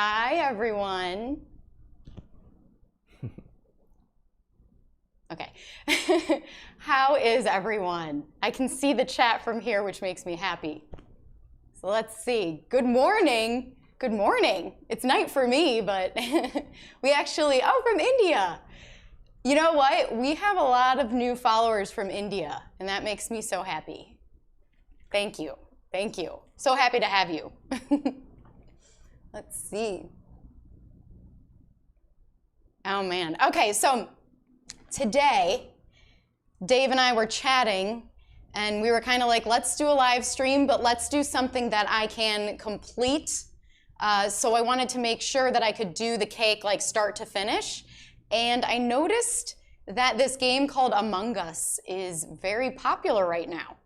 Hi, everyone. Okay. How is everyone? I can see the chat from here, which makes me happy. So let's see. Good morning. Good morning. It's night for me, but we actually, from India. You know what? We have a lot of new followers from India, and that makes me so happy. Thank you. Thank you. So happy to have you. Let's see. Oh, man. Okay, so today, Dave and I were chatting, and we were kind of like, let's do a live stream, but let's do something that I can complete. So I wanted to make sure that I could do the cake like start to finish. And I noticed that this game called Among Us is very popular right now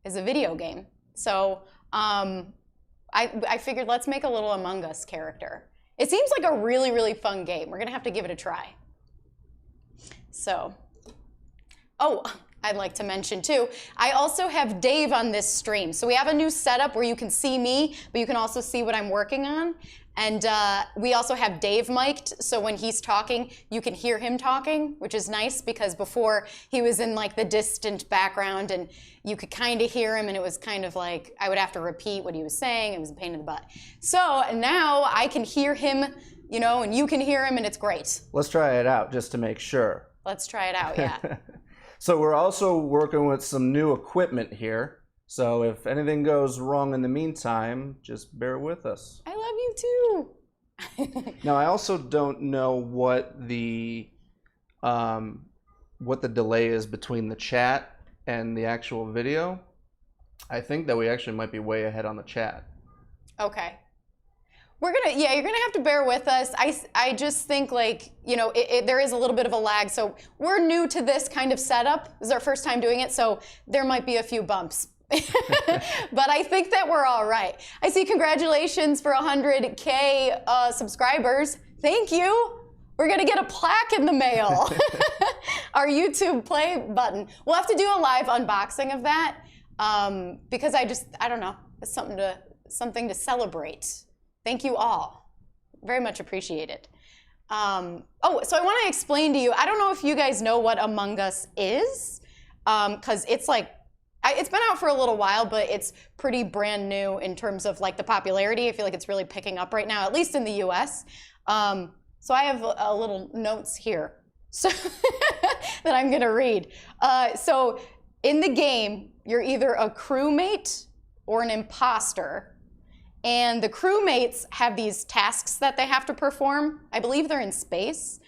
as a video game. So I figured let's make a little Among Us character. It seems like a really, really fun game. We're gonna have to give it a try. So, I'd like to mention too, I also have Dave on this stream. So we have a new setup where you can see me, but you can also see what I'm working on. And we also have Dave mic'd, so when he's talking, you can hear him talking, which is nice because before he was in like the distant background and you could kind of hear him and it was kind of like, I would have to repeat what he was saying. It was a pain in the butt. So now I can hear him, you know, and you can hear him and it's great. Let's try it out just to make sure. Let's try it out, yeah. So we're also working with some new equipment here. So if anything goes wrong in the meantime, just bear with us. I love you too. Now I also don't know what the delay is between the chat and the actual video. I think that we actually might be way ahead on the chat. Okay. You're gonna have to bear with us. I just think like, you know, there is a little bit of a lag. So we're new to this kind of setup. This is our first time doing it, so there might be a few bumps. But I think that we're all right. I see congratulations for 100K subscribers. Thank you. We're gonna get a plaque in the mail. Our YouTube play button. We'll have to do a live unboxing of that because I don't know. It's something to celebrate. Thank you all. Very much appreciated. So I want to explain to you. I don't know if you guys know what Among Us is, because it's like. It's been out for a little while, but it's pretty brand new in terms of like the popularity. I feel like it's really picking up right now, at least in the US. So I have a little notes here so that I'm gonna read. So in the game, you're either a crewmate or an imposter. And the crewmates have these tasks that they have to perform. I believe they're in space.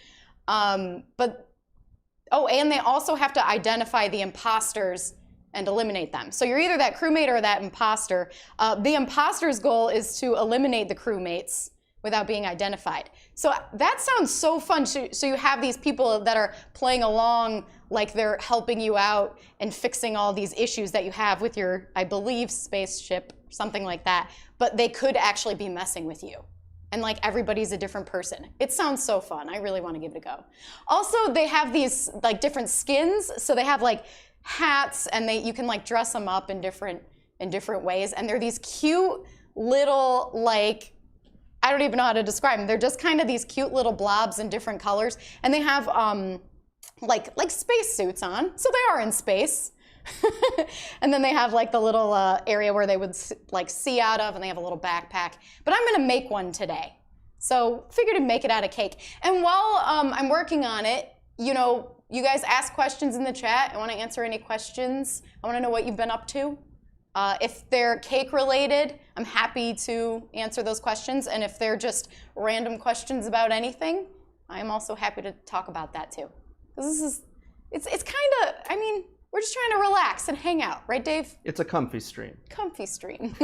And they also have to identify the imposters and eliminate them. So you're either that crewmate or that imposter. The imposter's goal is to eliminate the crewmates without being identified. So that sounds so fun. So you have these people that are playing along like they're helping you out and fixing all these issues that you have with your, I believe, spaceship, something like that. But they could actually be messing with you. And like everybody's a different person. It sounds so fun. I really want to give it a go. Also, they have these like different skins. So they have like hats and you can like dress them up in different ways. And they're these cute little like, I don't even know how to describe them. They're just kind of these cute little blobs in different colors. And they have like space suits on. So they are in space. And then they have like the little area where they would like see out of, and they have a little backpack. But I'm gonna make one today. So figured to make it out of cake. And while I'm working on it, you know, you guys ask questions in the chat. I want to answer any questions. I want to know what you've been up to. If they're cake related, I'm happy to answer those questions. And if they're just random questions about anything, I'm also happy to talk about that too. Because it's kind of, I mean, we're just trying to relax and hang out, right, Dave? It's a comfy stream. Comfy stream.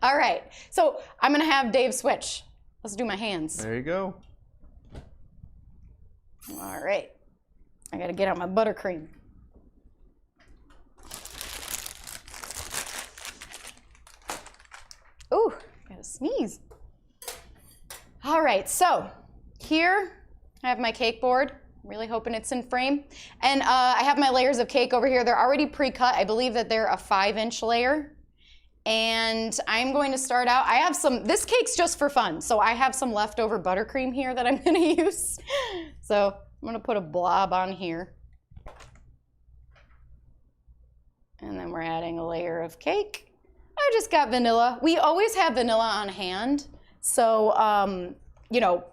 All right, so I'm gonna have Dave switch. Let's do my hands. There you go. All right, I gotta get out my buttercream. Ooh, I gotta sneeze. All right, so here I have my cake board. Really hoping it's in frame. And I have my layers of cake over here. They're already pre-cut. I believe that they're a 5-inch layer. And I'm going to start out, I have some, this cake's just for fun, so I have some leftover buttercream here that I'm gonna use. So I'm gonna put a blob on here. And then we're adding a layer of cake. I just got vanilla. We always have vanilla on hand. So, you know,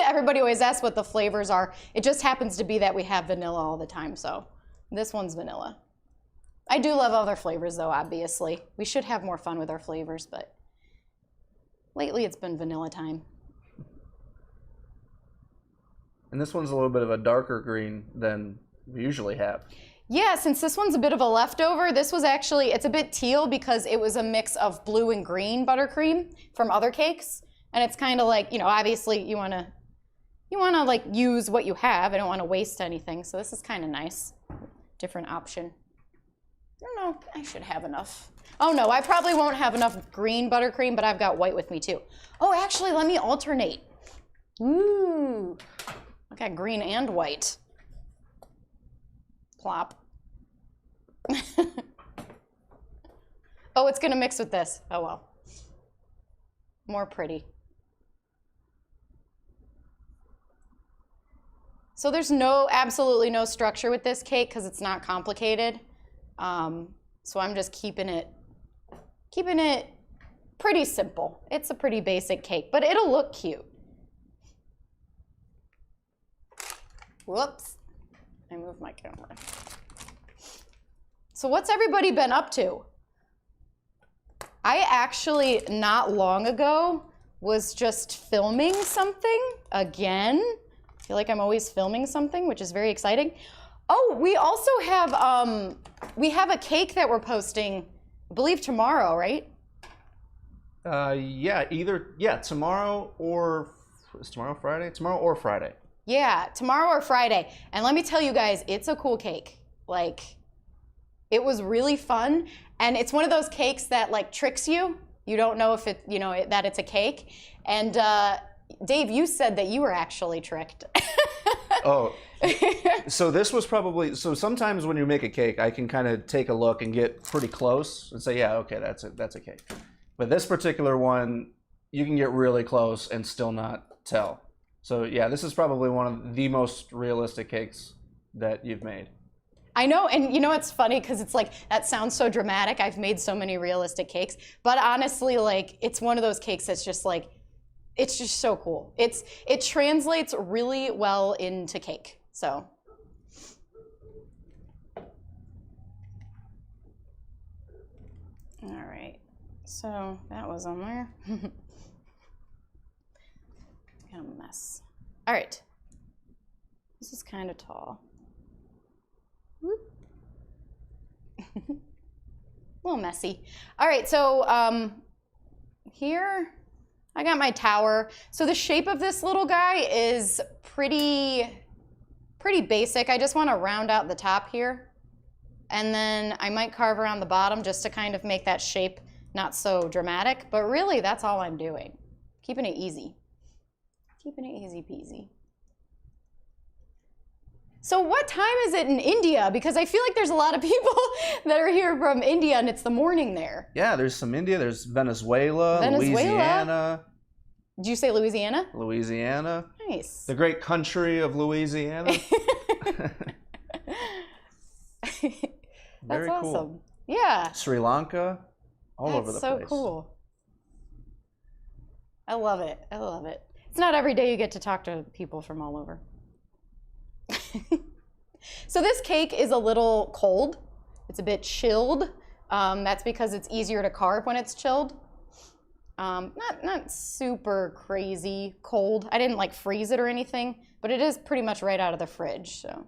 everybody always asks what the flavors are. It just happens to be that we have vanilla all the time, so this one's vanilla. I do love other flavors though, obviously. We should have more fun with our flavors, but lately it's been vanilla time. And this one's a little bit of a darker green than we usually have. Yeah, since this one's a bit of a leftover, this was actually, it's a bit teal because it was a mix of blue and green buttercream from other cakes. And it's kind of like, you know, obviously you wanna like use what you have. I don't wanna waste anything. So this is kind of nice. Different option. I don't know, I should have enough. Oh no, I probably won't have enough green buttercream, but I've got white with me too. Oh, actually, let me alternate. Ooh, I got green and white. Plop. Oh, it's gonna mix with this. Oh well. More pretty. So there's absolutely no structure with this cake because it's not complicated. So I'm just keeping it pretty simple. It's a pretty basic cake, but it'll look cute. Whoops, I moved my camera. So what's everybody been up to? I actually, not long ago, was just filming something again. I feel like I'm always filming something, which is very exciting. Oh, we also have, we have a cake that we're posting, I believe tomorrow, right? Yeah, tomorrow or, is tomorrow Friday? Tomorrow or Friday. Yeah, tomorrow or Friday. And let me tell you guys, it's a cool cake. Like, it was really fun. And it's one of those cakes that like tricks you. You don't know if it, you know, that it's a cake. And Dave, you said that you were actually tricked. Oh, so this was probably, so sometimes when you make a cake, I can kind of take a look and get pretty close and say, yeah, okay, that's a cake. But this particular one, you can get really close and still not tell. So yeah, this is probably one of the most realistic cakes that you've made. I know, and you know it's funny because it's like, that sounds so dramatic. I've made so many realistic cakes, but honestly, like, it's one of those cakes that's just like, it's just so cool. It translates really well into cake, so. All right, so that was on there. Got a mess. All right, this is kind of tall. A little messy. All right, so here I got my tower. So the shape of this little guy is pretty basic. I just want to round out the top here. And then I might carve around the bottom just to kind of make that shape not so dramatic. But really, that's all I'm doing. Keeping it easy. Keeping it easy peasy. So what time is it in India? Because I feel like there's a lot of people that are here from India and it's the morning there. Yeah, there's some India, there's Venezuela, Louisiana. Did you say Louisiana? Louisiana. Nice. The great country of Louisiana. That's Very awesome. cool. Yeah. Sri Lanka, all over the place. That's so cool. I love it. I love it. It's not every day you get to talk to people from all over. So this cake is a little cold. It's a bit chilled. That's because it's easier to carve when it's chilled. Not super crazy cold. I didn't like freeze it or anything, but it is pretty much right out of the fridge. So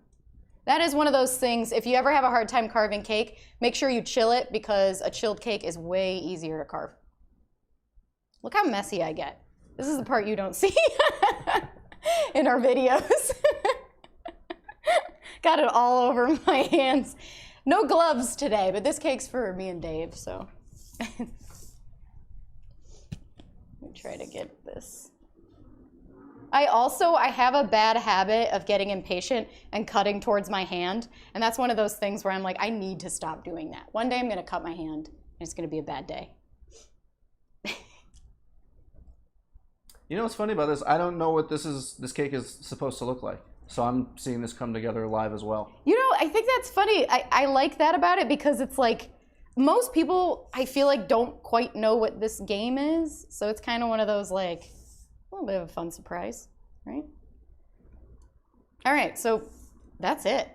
that is one of those things. If you ever have a hard time carving cake, make sure you chill it because a chilled cake is way easier to carve. Look how messy I get. This is the part you don't see in our videos. Got it all over my hands. No gloves today, but this cake's for me and Dave, so. Let me try to get this. I have a bad habit of getting impatient and cutting towards my hand, and that's one of those things where I'm like, I need to stop doing that. One day I'm gonna cut my hand it's gonna be a bad day. You know what's funny about this? I don't know what this cake is supposed to look like. So I'm seeing this come together live as well. You know, I think that's funny. I like that about it because it's like, most people, I feel like, don't quite know what this game is. So it's kind of one of those, like, a little bit of a fun surprise, right? All right, so that's it.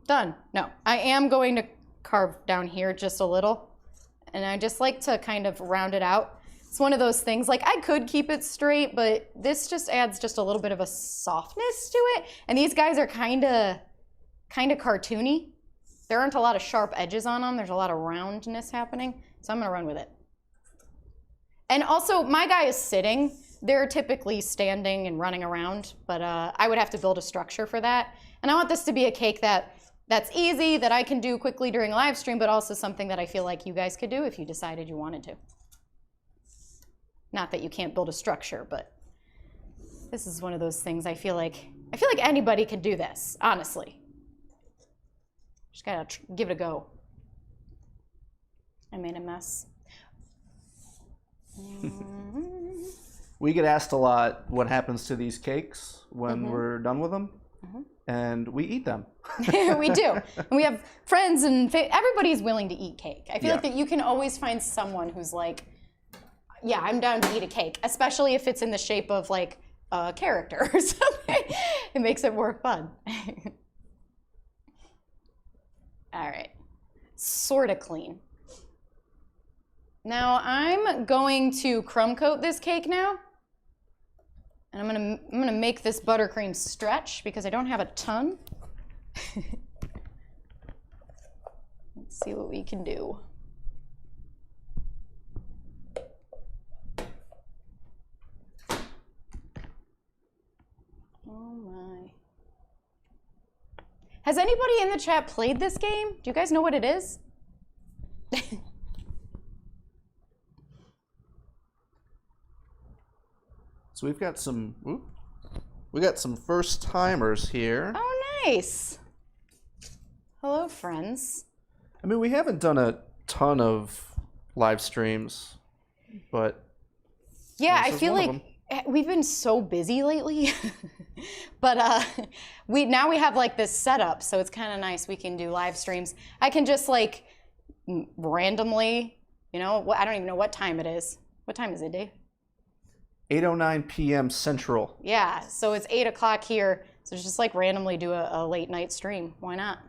Done. No, I am going to carve down here just a little. And I just like to kind of round it out. It's one of those things, like, I could keep it straight, but this just adds just a little bit of a softness to it. And these guys are kind of cartoony. There aren't a lot of sharp edges on them. There's a lot of roundness happening. So I'm gonna run with it. And also, my guy is sitting. They're typically standing and running around, but I would have to build a structure for that. And I want this to be a cake that's easy, that I can do quickly during a live stream, but also something that I feel like you guys could do if you decided you wanted to. Not that you can't build a structure, but this is one of those things I feel like anybody could do this, honestly. Just gotta give it a go. I made a mess. We get asked a lot what happens to these cakes when we're done with them, and we eat them. We do. And we have friends and everybody's willing to eat cake. I feel like that you can always find someone who's like, yeah, I'm down to eat a cake, especially if it's in the shape of like a character or something. It makes it more fun. All right, sort of clean. Now I'm going to crumb coat this cake now. And I'm gonna make this buttercream stretch because I don't have a ton. Let's see what we can do. Oh my. Has anybody in the chat played this game? Do you guys know what it is? So we got some first timers here. Oh, nice. Hello, friends. I mean, we haven't done a ton of live streams, but yeah, I feel like we've been so busy lately. But now we have like this setup, so it's kind of nice. We can do live streams. I can just like randomly, you know, I don't even know what time it is. What time is it, Dave? 8:09 p.m. Central. Yeah, so it's 8 o'clock here. So just like randomly do a late night stream. Why not?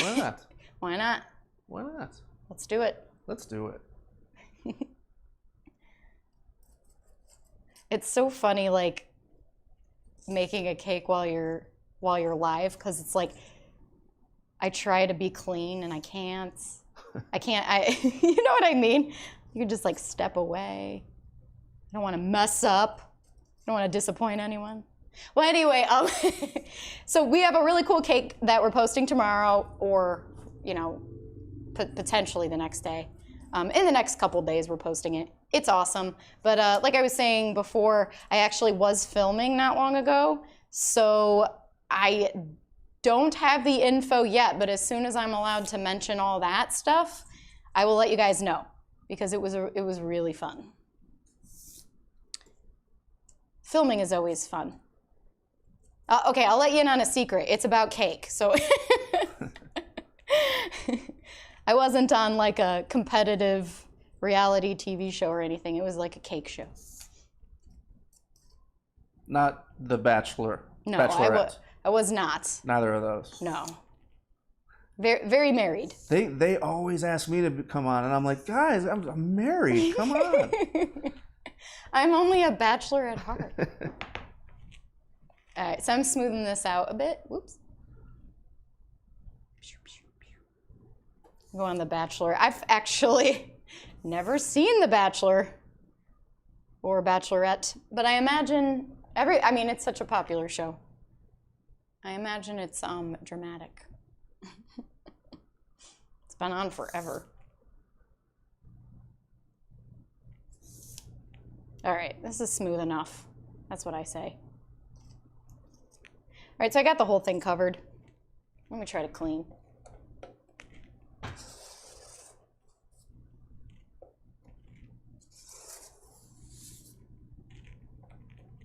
Why not? Why not? Why not? Let's do it. Let's do it. It's so funny, like making a cake while you're live, because it's like I try to be clean and I can't. You know what I mean? You can just like step away. I don't want to mess up. I don't want to disappoint anyone. Well, anyway, so we have a really cool cake that we're posting tomorrow, or you know, potentially the next day. In the next couple days, we're posting it. It's awesome. But like I was saying before, I actually was filming not long ago, so I don't have the info yet. But as soon as I'm allowed to mention all that stuff, I will let you guys know, because it was really fun. Filming is always fun. Okay, I'll let you in on a secret. It's about cake. So I wasn't on like a competitive reality TV show or anything. It was like a cake show. Not The Bachelor. No, Bachelorette. I was not. Neither of those. No. Very, very married. They always ask me to come on, and I'm like, guys, I'm married. Come on. I'm only a bachelor at heart. All right, so I'm smoothing this out a bit. Whoops. Go on The Bachelor. I've actually never seen The Bachelor or Bachelorette, but I imagine it's such a popular show. I imagine it's dramatic. It's been on forever. All right, this is smooth enough. That's what I say. All right, so I got the whole thing covered. Let me try to clean.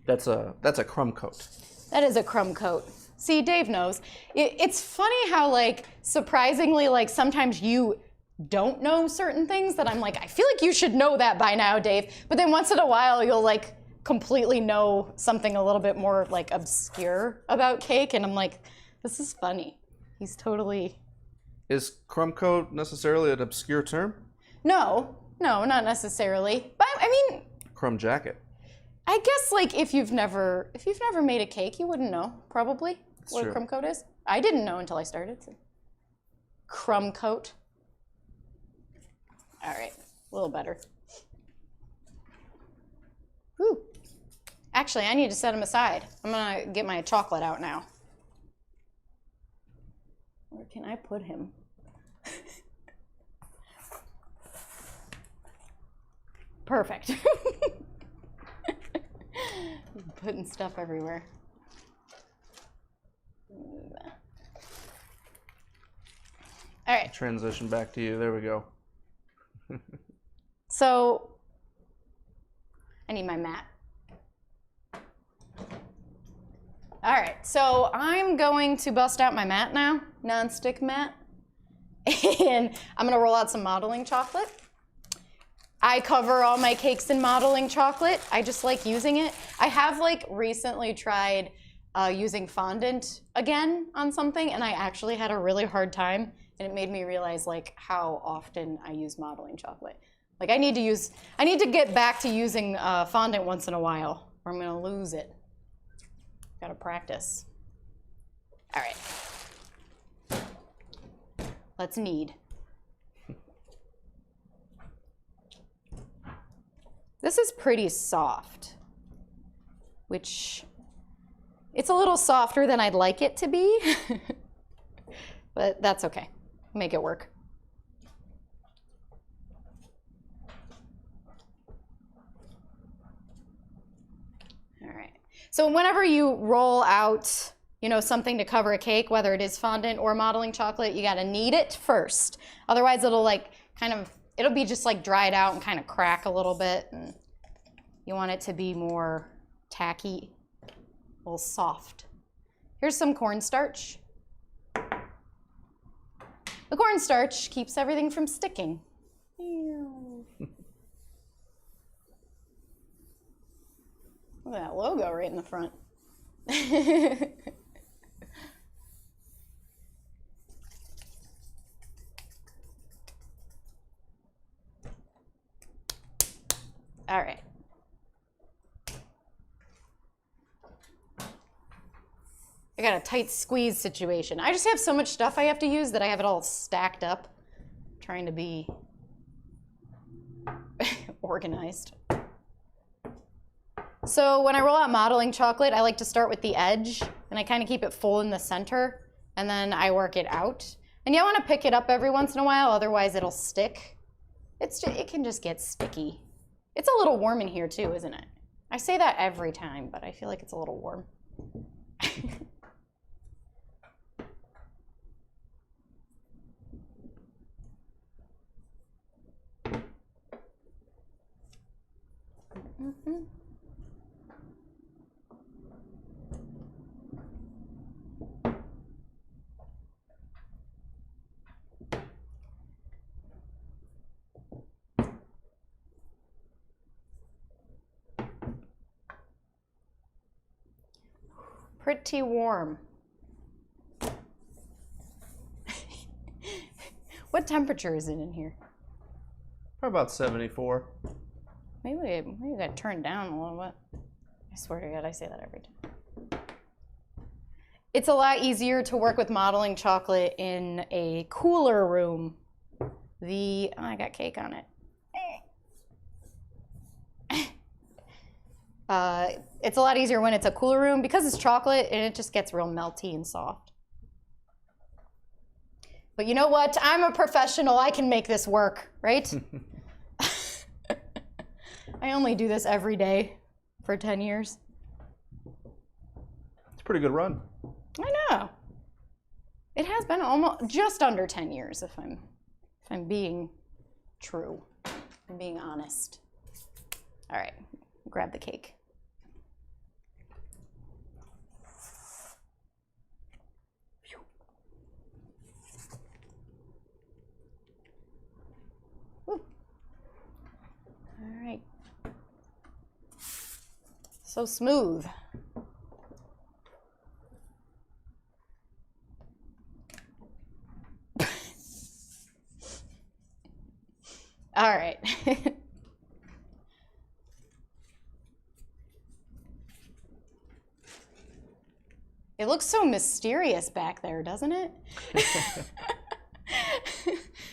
That's a crumb coat. That is a crumb coat. See, Dave knows. It's funny how, like, surprisingly, like, sometimes you don't know certain things that I'm like, I feel like you should know that by now, Dave. But then once in a while, you'll, like, completely know something a little bit more, like, obscure about cake. And I'm like, this is funny. He's totally... Is crumb coat necessarily an obscure term? No, not necessarily. But, I mean... Crumb jacket. I guess, like, if you've never made a cake, you wouldn't know, probably, what a crumb coat is. I didn't know until I started. So. Crumb coat. All right, a little better. Whew. Actually, I need to set him aside. I'm gonna get my chocolate out now. Where can I put him? Perfect. Putting stuff everywhere. All right. Transition back to you. There we go. So, I need my mat. All right, so I'm going to bust out my mat now, non-stick mat, and I'm gonna roll out some modeling chocolate. I cover all my cakes in modeling chocolate. I just like using it. I have like recently tried using fondant again on something, and I actually had a really hard time, and it made me realize like how often I use modeling chocolate. Like I need to get back to using fondant once in a while, or I'm gonna lose it. Gotta practice. All right. Let's knead. This is pretty soft, which it's a little softer than I'd like it to be, but that's okay. Make it work. All right. So whenever you roll out, you know, something to cover a cake, whether it is fondant or modeling chocolate, you gotta knead it first. Otherwise it'll like it'll be just like dried out and kind of crack a little bit. And you want it to be more tacky, a little soft. Here's some cornstarch. The cornstarch keeps everything from sticking. Look at that logo right in the front. All right. I got a tight squeeze situation. I just have so much stuff I have to use that I have it all stacked up, trying to be organized. So when I roll out modeling chocolate, I like to start with the edge, and I kind of keep it full in the center, and then I work it out. And you want to pick it up every once in a while, otherwise it'll stick. It can just get sticky. It's a little warm in here too, isn't it? I say that every time, but I feel like it's a little warm. Mm-hmm. Pretty warm. What temperature is it in here? Probably about 74. Maybe I got turned down a little bit. I swear to God, I say that every time. It's a lot easier to work with modeling chocolate in a cooler room. I got cake on it. It's a lot easier when it's a cooler room because it's chocolate and it just gets real melty and soft. But you know what? I'm a professional. I can make this work, right? I only do this every day for 10 years. It's a pretty good run. I know. It has been almost just under 10 years if I'm being true. I'm being honest. All right, grab the cake. So smooth. All right. It looks so mysterious back there, doesn't it?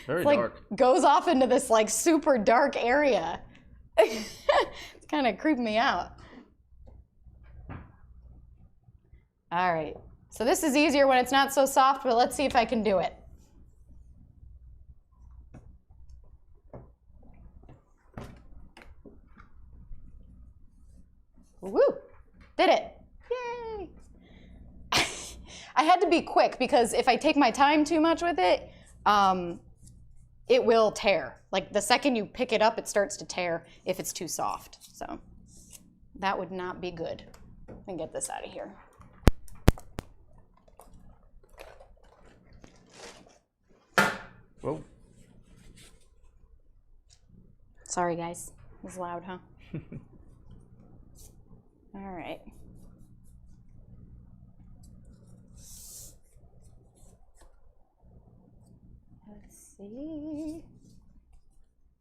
Very like, dark. Goes off into this like super dark area. It's kind of creeping me out. All right. So this is easier when it's not so soft, but let's see if I can do it. Woo! Did it. Yay! I had to be quick because if I take my time too much with it, it will tear. Like the second you pick it up, it starts to tear if it's too soft. So that would not be good. Let me get this out of here. Whoa. Sorry, guys. It was loud, huh? All right. Let's see.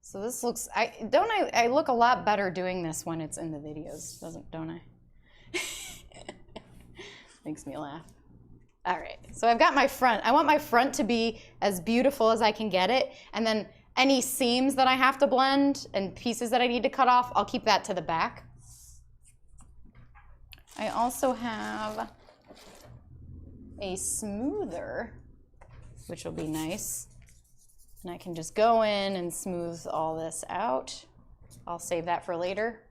So this looks, I look a lot better doing this when it's in the videos, don't I? Makes me laugh. All right, so I've got my front. I want my front to be as beautiful as I can get it, and then any seams that I have to blend and pieces that I need to cut off, I'll keep that to the back. I also have a smoother, which will be nice. And I can just go in and smooth all this out. I'll save that for later.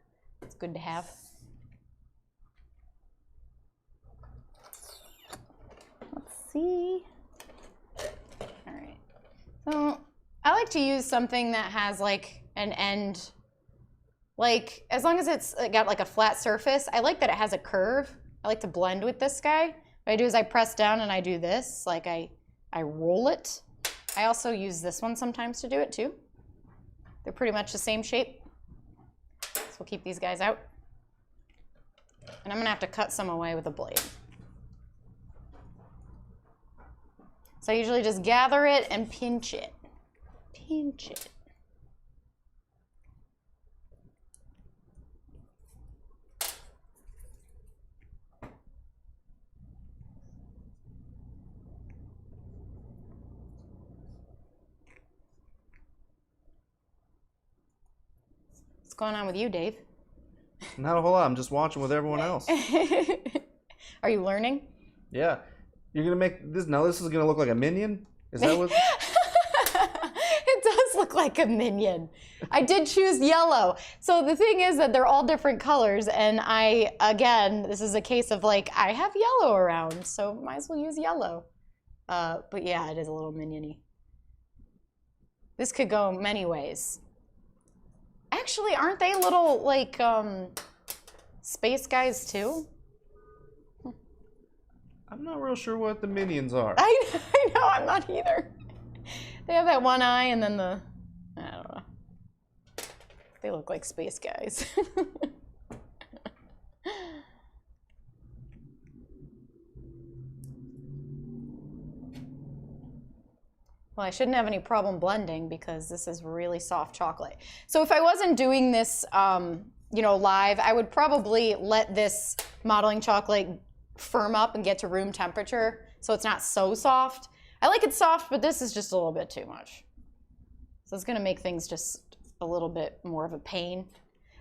It's good to have. Let's see. All right. So I like to use something that has like an end. Like, as long as it's got like a flat surface, I like that it has a curve. I like to blend with this guy. What I do is I press down and I do this, like I roll it. I also use this one sometimes to do it too. They're pretty much the same shape. So we'll keep these guys out. And I'm gonna have to cut some away with a blade. So I usually just gather it and pinch it. Pinch it. What's going on with you, Dave? Not a whole lot. I'm just watching with everyone else. Are you learning? Yeah. You're gonna make this now. This is gonna look like a minion. Is that what? It does look like a minion. I did choose yellow. So the thing is that they're all different colors, and this is a case of like I have yellow around, so might as well use yellow. But yeah, it is a little minion-y. This could go many ways. Actually, aren't they little, like, space guys, too? I'm not real sure what the minions are. I know, I'm not either. They have that one eye and then I don't know. They look like space guys. Well, I shouldn't have any problem blending because this is really soft chocolate. So if I wasn't doing this, live, I would probably let this modeling chocolate firm up and get to room temperature so it's not so soft. I like it soft, but this is just a little bit too much. So it's gonna make things just a little bit more of a pain.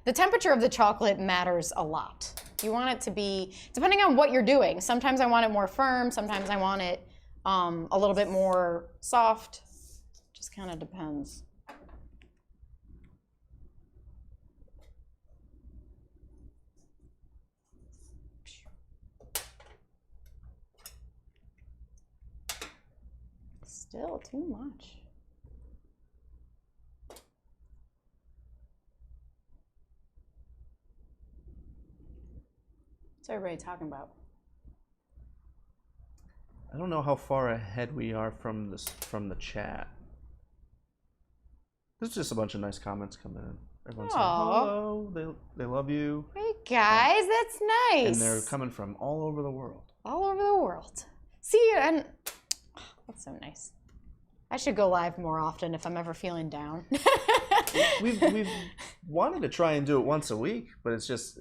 The temperature of the chocolate matters a lot. You want it to be, depending on what you're doing, sometimes I want it more firm, sometimes I want it a little bit more soft. Just kind of depends. Still too much. What's everybody talking about? I don't know how far ahead we are from the chat. There's just a bunch of nice comments coming in. Everyone's saying hello. They love you. Hey guys, that's nice. And they're coming from all over the world. All over the world. See, and that's so nice. I should go live more often if I'm ever feeling down. We've wanted to try and do it once a week, but it's just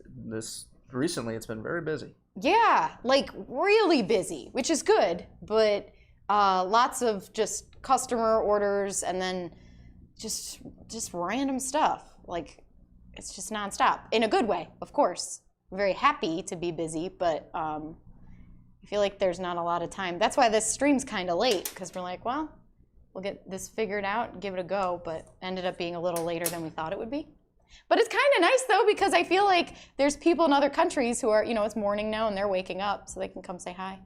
recently it's been very busy. Yeah, like really busy, which is good, but lots of just customer orders and then just random stuff. Like, it's just nonstop. In a good way, of course. I'm very happy to be busy, but I feel like there's not a lot of time. That's why this stream's kind of late, because we're like, well, we'll get this figured out and give it a go, but ended up being a little later than we thought it would be. But it's kind of nice, though, because I feel like there's people in other countries who are, it's morning now and they're waking up, so they can come say hi.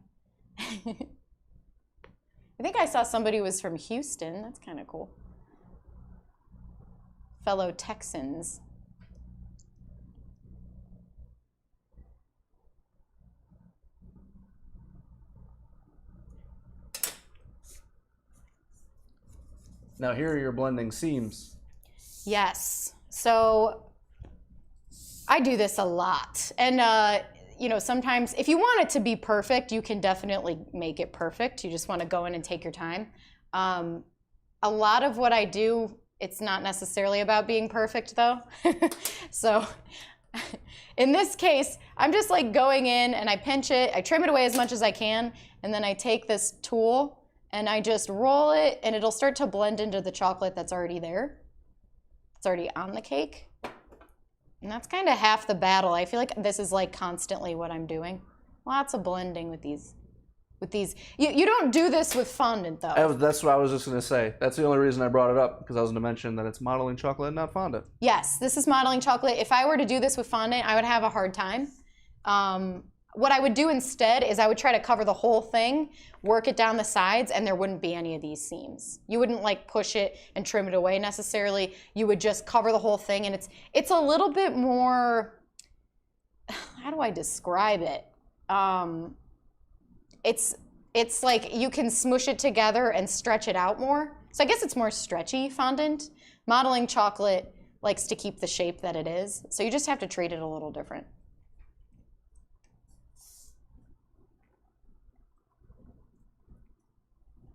I think I saw somebody who was from Houston. That's kind of cool. Fellow Texans. Now here you're blending seams. Yes. So I do this a lot. And, sometimes if you want it to be perfect, you can definitely make it perfect. You just want to go in and take your time. A lot of what I do, it's not necessarily about being perfect, though. So in this case, I'm just like going in and I pinch it, I trim it away as much as I can, and then I take this tool and I just roll it, and it'll start to blend into the chocolate that's already there. It's already on the cake. And that's kind of half the battle. I feel like this is like constantly what I'm doing. Lots of blending with these. You don't do this with fondant, though. That's what I was just going to say. That's the only reason I brought it up, because I was going to mention that it's modeling chocolate, not fondant. Yes, this is modeling chocolate. If I were to do this with fondant, I would have a hard time. What I would do instead is I would try to cover the whole thing, work it down the sides, and there wouldn't be any of these seams. You wouldn't like push it and trim it away necessarily. You would just cover the whole thing, and it's a little bit more, how do I describe it? It's like you can smush it together and stretch it out more. So I guess it's more stretchy fondant. Modeling chocolate likes to keep the shape that it is, so you just have to treat it a little different.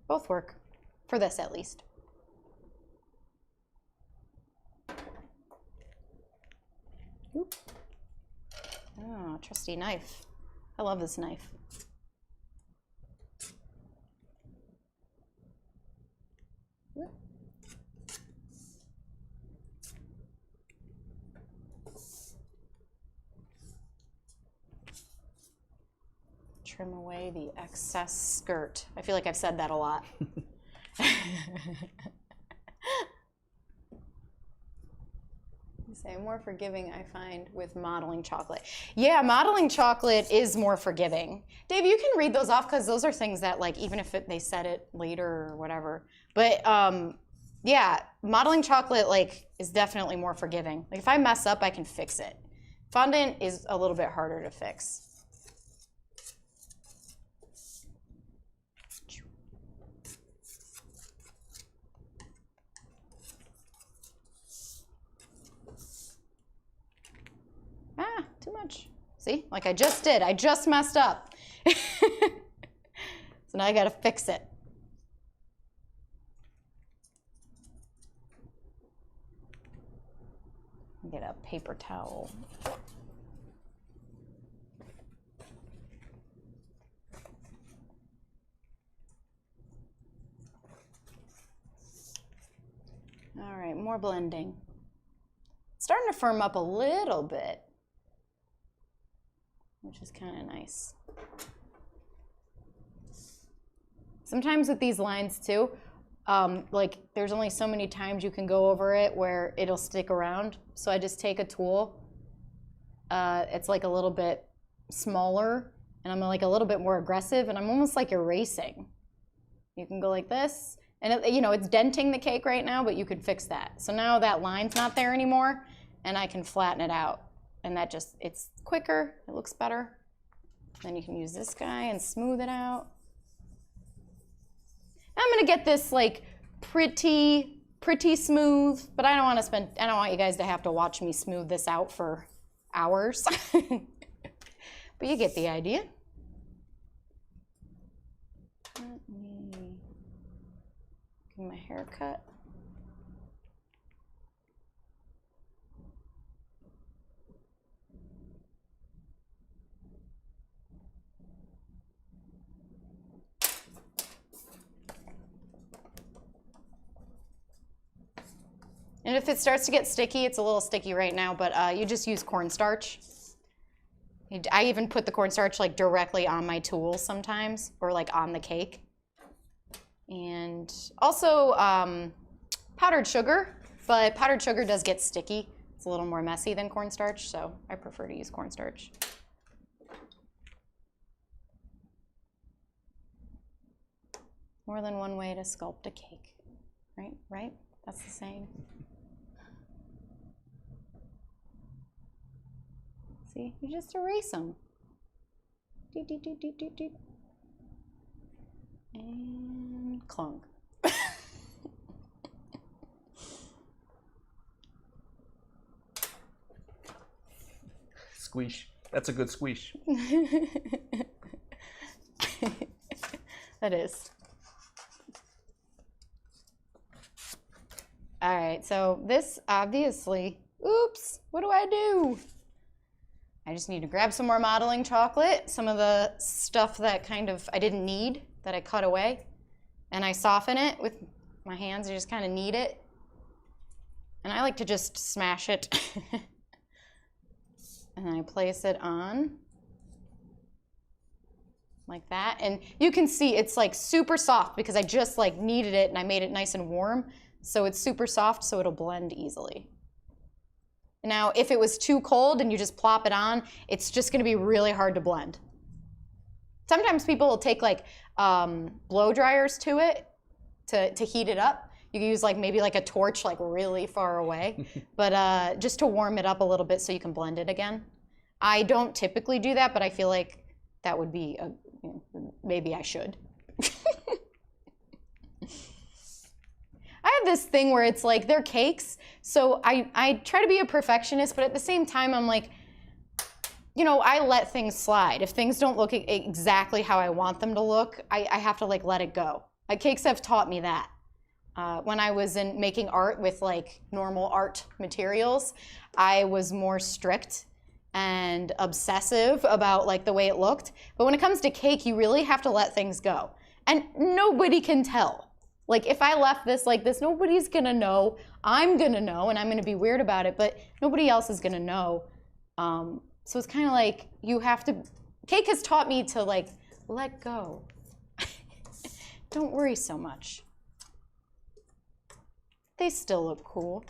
Both work, for this at least. Oop. Oh, trusty knife. I love this knife. Trim away the excess skirt. I feel like I've said that a lot. Say more forgiving, I find, with modeling chocolate. Yeah, modeling chocolate is more forgiving. Dave, you can read those off because those are things that, like, even if they said it later or whatever. But yeah, modeling chocolate is definitely more forgiving. Like if I mess up, I can fix it. Fondant is a little bit harder to fix. Ah, too much. See, like I just did. I just messed up. So now I gotta fix it. Get a paper towel. All right, more blending. It's starting to firm up a little bit, which is kind of nice. Sometimes with these lines too, there's only so many times you can go over it where it'll stick around. So I just take a tool. It's like a little bit smaller, and I'm like a little bit more aggressive, and I'm almost like erasing. You can go like this, and it's denting the cake right now, but you could fix that. So now that line's not there anymore, and I can flatten it out. And that it's quicker, it looks better. Then you can use this guy and smooth it out. I'm gonna get this like pretty pretty smooth, but I don't want you guys to have to watch me smooth this out for hours. But you get the idea. Let me get my hair cut. And if it starts to get sticky, it's a little sticky right now, but you just use cornstarch. I even put the cornstarch like directly on my tools sometimes, or like on the cake. And also powdered sugar, but powdered sugar does get sticky. It's a little more messy than cornstarch, so I prefer to use cornstarch. More than one way to sculpt a cake, right? Right? That's the saying. See, you just erase them. Doot, doot, doot, doot, doot, doot. And clunk. Squish. That's a good squish. That is. All right, so this obviously, oops, what do I do? I just need to grab some more modeling chocolate, some of the stuff that kind of I didn't need, that I cut away, and I soften it with my hands. I just kind of knead it. And I like to just smash it. And then I place it on like that. And you can see it's like super soft because I just like kneaded it and I made it nice and warm. So it's super soft, so it'll blend easily. Now, if it was too cold and you just plop it on, it's just gonna be really hard to blend. Sometimes people will take like blow dryers to it to heat it up. You can use like maybe like a torch like really far away, but just to warm it up a little bit so you can blend it again. I don't typically do that, but I feel like that would be, maybe I should. I have this thing where it's like they're cakes, so I try to be a perfectionist, but at the same time I'm like, you know, I let things slide. If things don't look exactly how I want them to look, I have to like let it go. Cakes have taught me that. When I was making art with like normal art materials, I was more strict and obsessive about like the way it looked. But when it comes to cake, you really have to let things go. And nobody can tell. Like if I left this like this, nobody's gonna know. I'm gonna know and I'm gonna be weird about it, but nobody else is gonna know. So it's kind of like you have to, cake has taught me to like let go. Don't worry so much. They still look cool.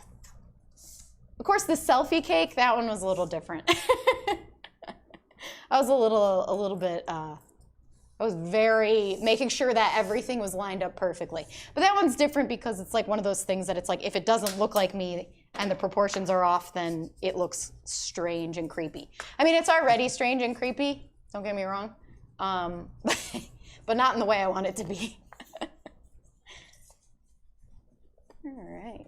Of course, the selfie cake, that one was a little different. I was a little bit, I was very making sure that everything was lined up perfectly. But that one's different because it's like one of those things that it's like if it doesn't look like me and the proportions are off, then it looks strange and creepy. I mean, it's already strange and creepy, don't get me wrong, but not in the way I want it to be. All right.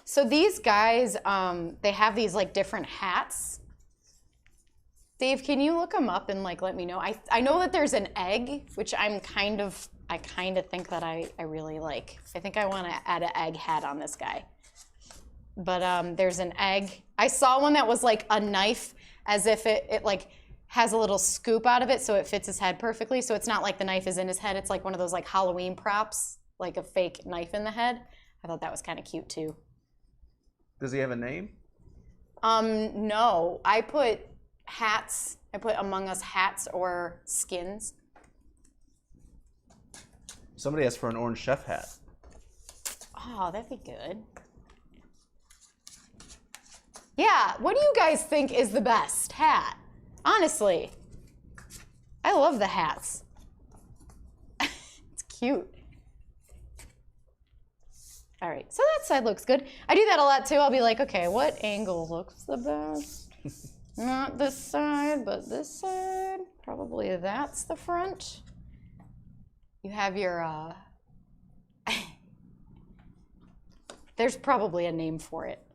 So these guys, they have these like different hats. Dave, can you look them up and like let me know? I know that there's an egg, which I kind of think that I really like. I think I want to add an egg hat on this guy. But there's an egg. I saw one that was like a knife, as if it like has a little scoop out of it so it fits his head perfectly. So it's not like the knife is in his head. It's like one of those like Halloween props, like a fake knife in the head. I thought that was kind of cute too. Does he have a name? No. I put hats. I put Among Us hats or skins. Somebody asked for an orange chef hat. Oh, that'd be good. Yeah, what do you guys think is the best hat? Honestly, I love the hats. It's cute. All right, so that side looks good. I do that a lot too. I'll be like, okay, what angle looks the best? Not this side, but this side. Probably that's the front. You have your, there's probably a name for it.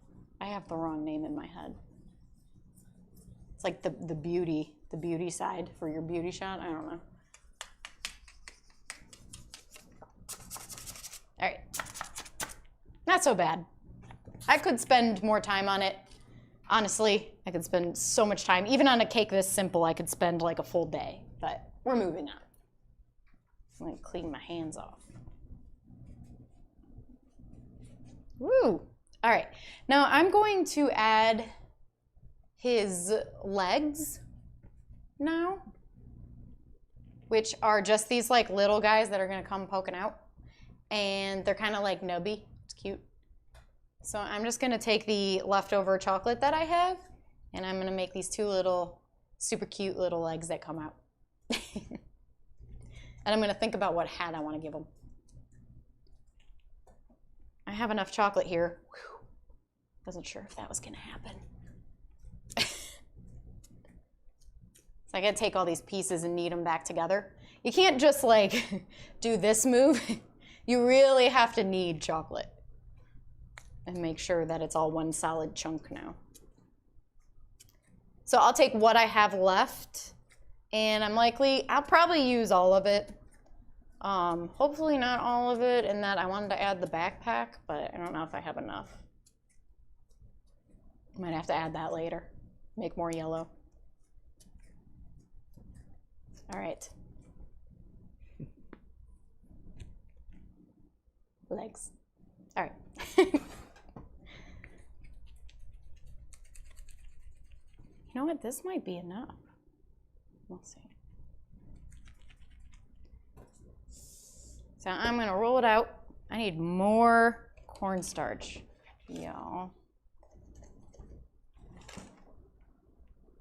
I have the wrong name in my head. It's like the beauty side for your beauty shot. I don't know. All right. Not so bad. I could spend more time on it. Honestly, I could spend so much time. Even on a cake this simple, I could spend like a full day. But we're moving on. I'm going to clean my hands off. Woo! All right. Now I'm going to add his legs now, which are just these like little guys that are going to come poking out. And they're kind of like nubby. It's cute. So I'm just going to take the leftover chocolate that I have, and I'm going to make these two little, super cute little legs that come out. And I'm going to think about what hat I want to give them. I have enough chocolate here. Whew. Wasn't sure if that was going to happen. So I got to take all these pieces and knead them back together. You can't just like do this move. You really have to knead chocolate and make sure that it's all one solid chunk now. So I'll take what I have left, and I'll probably use all of it. Hopefully not all of it, in that I wanted to add the backpack, but I don't know if I have enough. Might have to add that later, make more yellow. All right. Legs. All right. You know what? This might be enough. We'll see. So I'm going to roll it out. I need more cornstarch, y'all.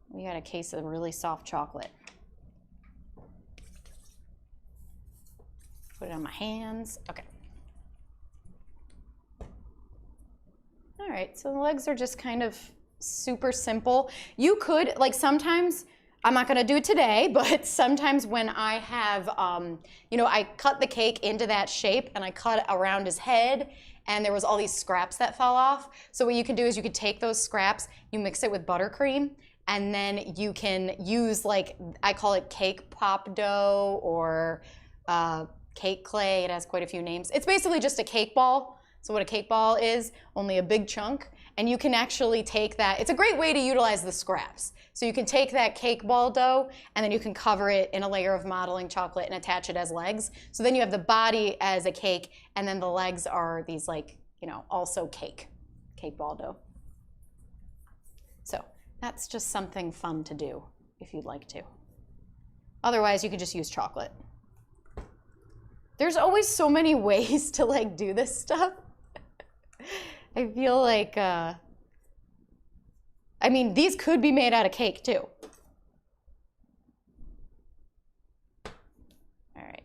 We got a case of really soft chocolate. Put it on my hands. Okay. All right, so the legs are just kind of super simple. You could, like sometimes, I'm not gonna do it today, but sometimes when I have, I cut the cake into that shape and I cut around his head and there was all these scraps that fell off. So what you can do is you could take those scraps, you mix it with buttercream, and then you can use like, I call it cake pop dough or cake clay. It has quite a few names. It's basically just a cake ball. So what a cake ball is, only a big chunk, and you can actually take that. It's a great way to utilize the scraps. So you can take that cake ball dough and then you can cover it in a layer of modeling chocolate and attach it as legs. So then you have the body as a cake and then the legs are these like, also cake ball dough. So that's just something fun to do if you'd like to. Otherwise, you could just use chocolate. There's always so many ways to like do this stuff. I feel like, these could be made out of cake too. All right.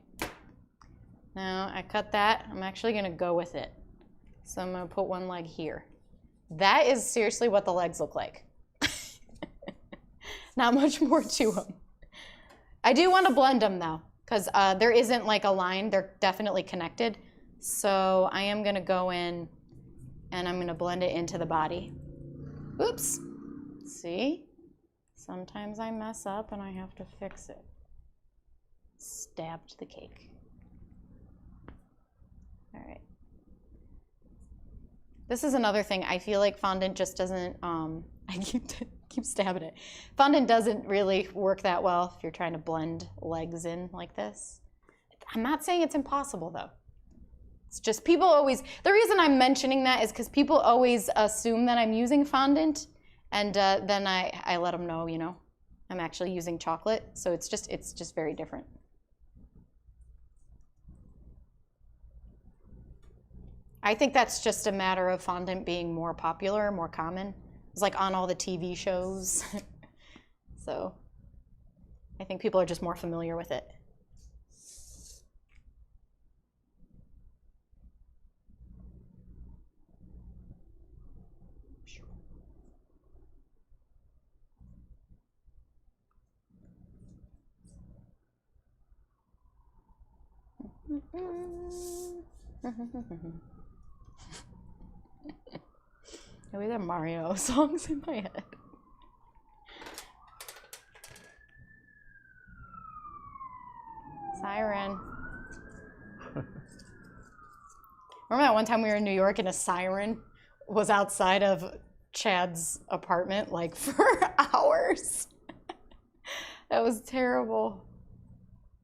Now I cut that. I'm actually gonna go with it. So I'm gonna put one leg here. That is seriously what the legs look like. Not much more to them. I do want to blend them though, because there isn't like a line. They're definitely connected. So I am gonna go in and I'm gonna blend it into the body. Oops, see? Sometimes I mess up and I have to fix it. Stabbed the cake. All right. This is another thing. I feel like fondant just doesn't, I keep stabbing it. Fondant doesn't really work that well if you're trying to blend legs in like this. I'm not saying it's impossible though. It's just people always, the reason I'm mentioning that is because people always assume that I'm using fondant, and then I let them know, I'm actually using chocolate. So it's just very different. I think that's just a matter of fondant being more popular, more common. It's like on all the TV shows. So I think people are just more familiar with it. Maybe there are Mario songs in my head. Siren. Remember that one time we were in New York and a siren was outside of Chad's apartment like for hours? That was terrible.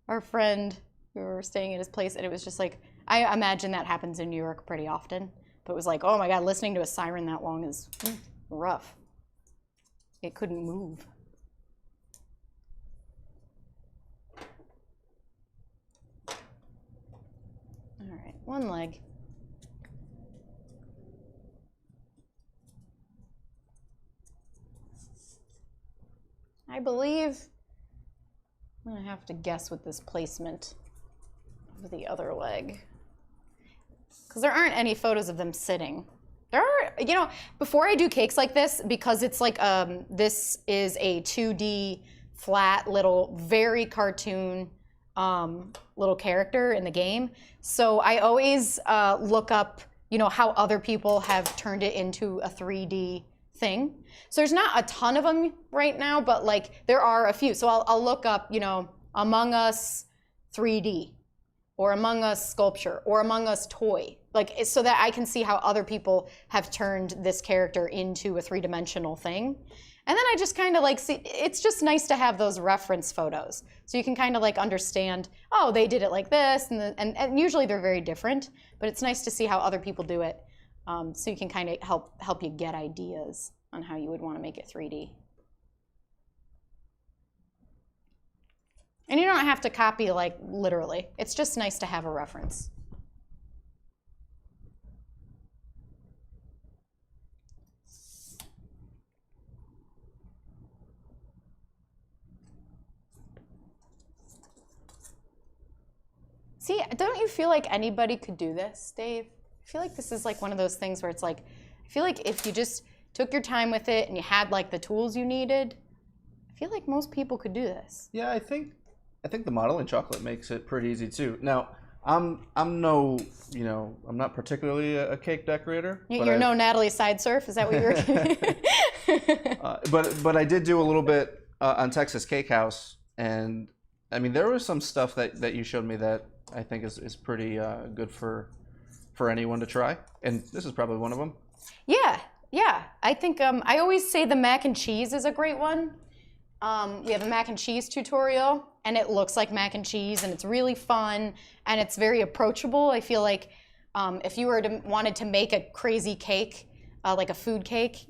Our friend, we were staying at his place and it was just like, I imagine that happens in New York pretty often, but it was like, oh my God, listening to a siren that long is rough. It couldn't move. All right, one leg. I believe I'm gonna have to guess with this placement of the other leg. Because there aren't any photos of them sitting. There are, you know, before I do cakes like this, because it's like, this is a 2D flat little, very cartoon little character in the game. So I always look up, you know, how other people have turned it into a 3D thing. So there's not a ton of them right now, but like there are a few. So I'll look up, you know, Among Us 3D or Among Us sculpture or Among Us toy, like so that I can see how other people have turned this character into a three-dimensional thing. And then I just kind of like see, it's just nice to have those reference photos. So you can kind of like understand, oh, they did it like this, and usually they're very different, but it's nice to see how other people do it. So you can kind of help you get ideas on how you would want to make it 3D. And you don't have to copy like literally. It's just nice to have a reference. See, don't you feel like anybody could do this, Dave? I feel like this is like one of those things where it's like, I feel like if you just took your time with it and you had like the tools you needed, I feel like most people could do this. Yeah, I think the modeling chocolate makes it pretty easy too. Now, I'm no, you know, I'm not particularly a cake decorator. You're no Natalie Sideserf, is that what you were? But I did do a little bit on Texas Cake House, and I mean there was some stuff that you showed me that I think is pretty good for anyone to try, and this is probably one of them. Yeah. I think I always say the mac and cheese is a great one. We have a mac and cheese tutorial, and it looks like mac and cheese, and it's really fun, and it's very approachable. I feel like if you wanted to make a crazy cake, like a food cake,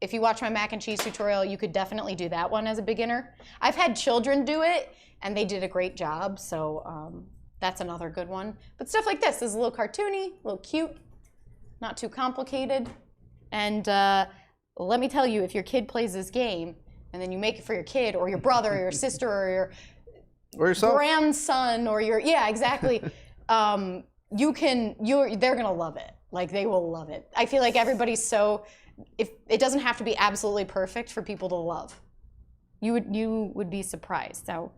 if you watch my mac and cheese tutorial, you could definitely do that one as a beginner. I've had children do it, and they did a great job, so that's another good one. But stuff like this is a little cartoony, a little cute, not too complicated. And let me tell you, if your kid plays this game, and then you make it for your kid or your brother or your sister or yourself, grandson or your, yeah, exactly. They're gonna love it. Like they will love it. I feel like everybody's if it doesn't have to be absolutely perfect for people to love. You would be surprised. So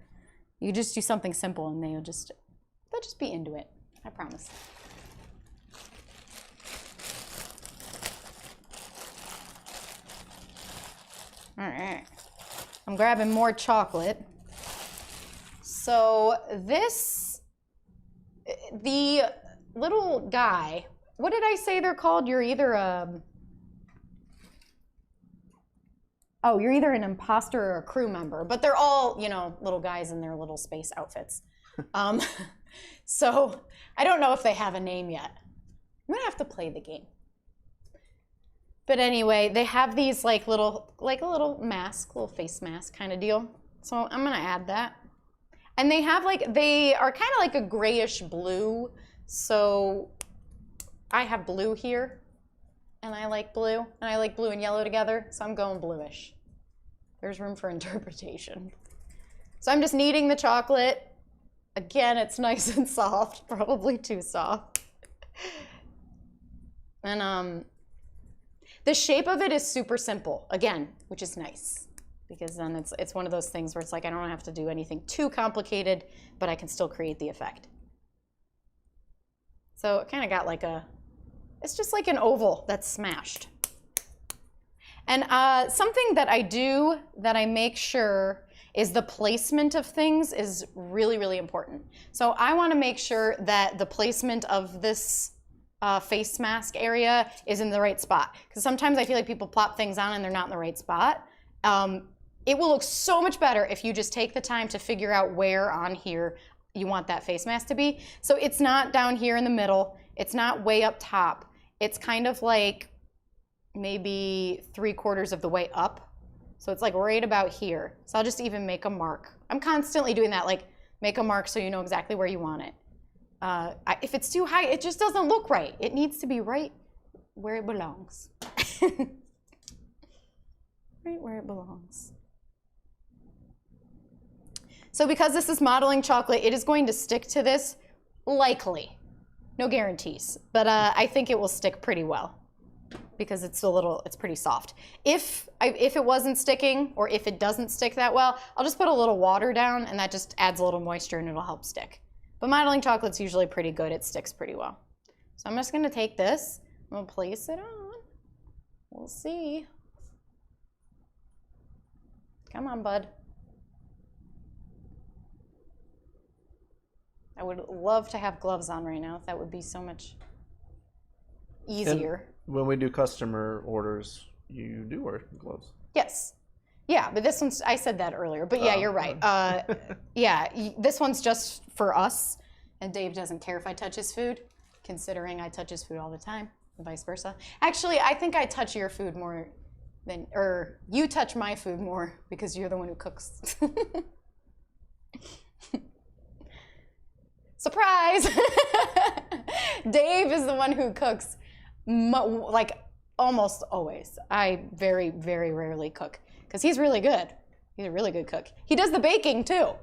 you just do something simple and they'll just be into it. I promise. All right, I'm grabbing more chocolate. So the little guy, what did I say they're called? You're either you're either an imposter or a crew member, but they're all, you know, little guys in their little space outfits. So I don't know if they have a name yet. I'm gonna have to play the game. But anyway, they have these like a little mask, little face mask kind of deal. So I'm gonna add that. And they are kind of like a grayish blue. So I have blue here, and I like blue, and I like blue and yellow together, so I'm going bluish. There's room for interpretation. So I'm just kneading the chocolate. Again, it's nice and soft, probably too soft. And the shape of it is super simple, again, which is nice, because then it's one of those things where it's like I don't have to do anything too complicated, but I can still create the effect. So it kind of got like it's just like an oval that's smashed. And something that I do that I make sure is the placement of things is really, really important. So I want to make sure that the placement of this face mask area is in the right spot. Because sometimes I feel like people plop things on and they're not in the right spot. It will look so much better if you just take the time to figure out where on here you want that face mask to be. So it's not down here in the middle. It's not way up top. It's kind of like maybe 3/4 of the way up. So it's like right about here. So I'll just even make a mark. I'm constantly doing that, like make a mark so you know exactly where you want it. If it's too high, it just doesn't look right. It needs to be right where it belongs. Right where it belongs. So because this is modeling chocolate, it is going to stick to this likely. No guarantees, but I think it will stick pretty well because it's pretty soft. If it wasn't sticking or if it doesn't stick that well, I'll just put a little water down and that just adds a little moisture and it'll help stick. But modeling chocolate's usually pretty good. It sticks pretty well. So I'm just gonna take this, I'm gonna place it on. We'll see. Come on, bud. I would love to have gloves on right now. That would be so much easier. And when we do customer orders, you do wear gloves. Yes. Yeah, but this one's, I said that earlier, but yeah, you're right. Yeah, this one's just for us, and Dave doesn't care if I touch his food, considering I touch his food all the time, and vice versa. Actually, I think I touch your food more than, or you touch my food more because you're the one who cooks. Surprise! Dave is the one who cooks, like almost always. I very, very rarely cook because he's really good. He's a really good cook. He does the baking too.